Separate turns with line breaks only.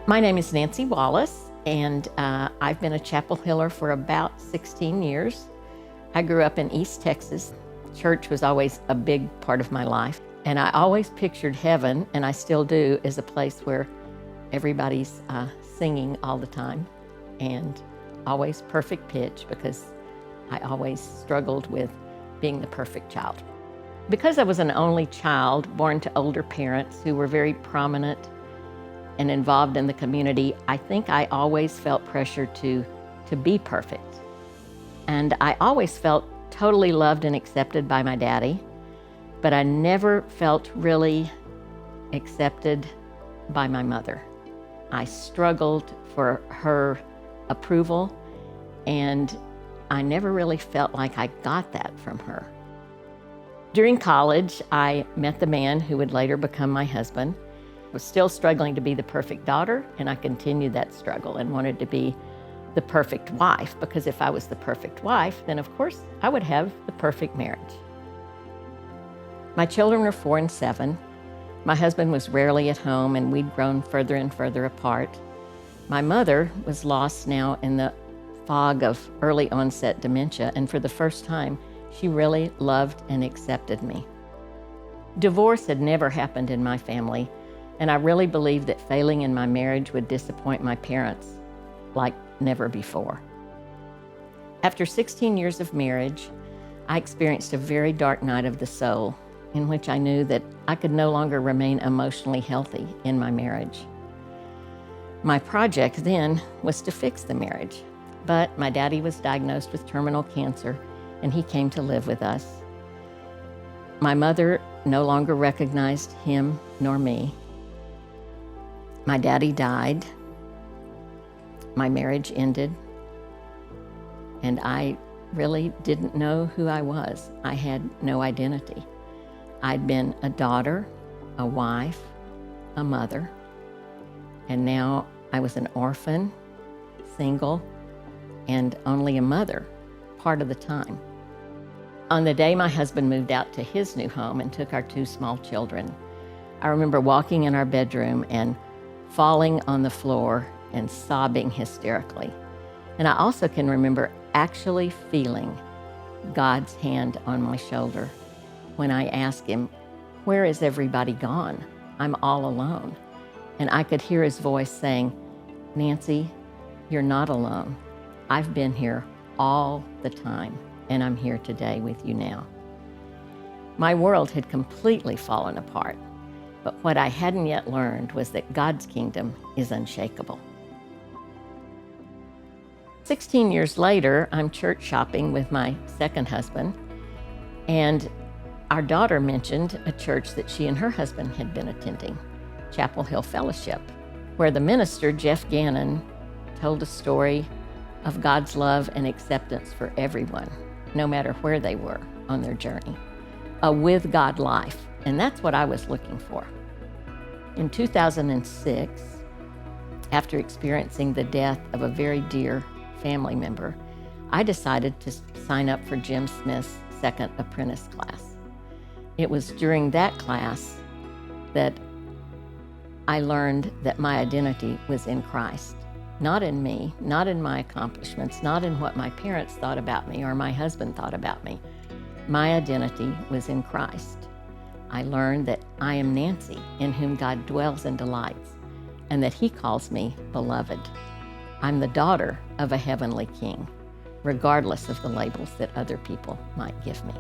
My name is Nancy Wallace, and I've been a Chapel Hiller for about 16 years. I grew up in East Texas. Church was always a big part of my life, and I always pictured heaven, and I still do, as a place where everybody's singing all the time and always perfect pitch, because I always struggled with being the perfect child. Because I was an only child born to older parents who were very prominent and involved in the community, I think I always felt pressure to be perfect. And I always felt totally loved and accepted by my daddy, but I never felt really accepted by my mother. I struggled for her approval, and I never really felt like I got that from her. During college, I met the man who would later become my husband. I was still struggling to be the perfect daughter, and I continued that struggle and wanted to be the perfect wife, because if I was the perfect wife, then of course I would have the perfect marriage. My children were 4 and 7. My husband was rarely at home, and we'd grown further and further apart. My mother was lost now in the fog of early onset dementia, and for the first time, she really loved and accepted me. Divorce had never happened in my family, and I really believed that failing in my marriage would disappoint my parents like never before. After 16 years of marriage, I experienced a very dark night of the soul, in which I knew that I could no longer remain emotionally healthy in my marriage. My project then was to fix the marriage, but my daddy was diagnosed with terminal cancer, and he came to live with us. My mother no longer recognized him nor me. My daddy died. My marriage ended, and I really didn't know who I was. I had no identity. I'd been a daughter, a wife, a mother, and now I was an orphan, single, and only a mother part of the time. On the day my husband moved out to his new home and took our 2 small children, I remember walking in our bedroom and falling on the floor and sobbing hysterically. And I also can remember actually feeling God's hand on my shoulder when I asked him, "Where is everybody gone? I'm all alone." And I could hear his voice saying, "Nancy, you're not alone. I've been here all the time, and I'm here today with you now." My world had completely fallen apart, but what I hadn't yet learned was that God's kingdom is unshakable. 16 years later, I'm church shopping with my second husband, and our daughter mentioned a church that she and her husband had been attending, Chapel Hill Fellowship, where the minister, Jeff Gannon, told a story of God's love and acceptance for everyone, no matter where they were on their journey, a with God life, and that's what I was looking for. In 2006, after experiencing the death of a very dear family member, I decided to sign up for Jim Smith's second apprentice class. It was during that class that I learned that my identity was in Christ, not in me, not in my accomplishments, not in what my parents thought about me or my husband thought about me. My identity was in Christ. I learned that I am Nancy, in whom God dwells and delights, and that he calls me beloved. I'm the daughter of a heavenly king, regardless of the labels that other people might give me.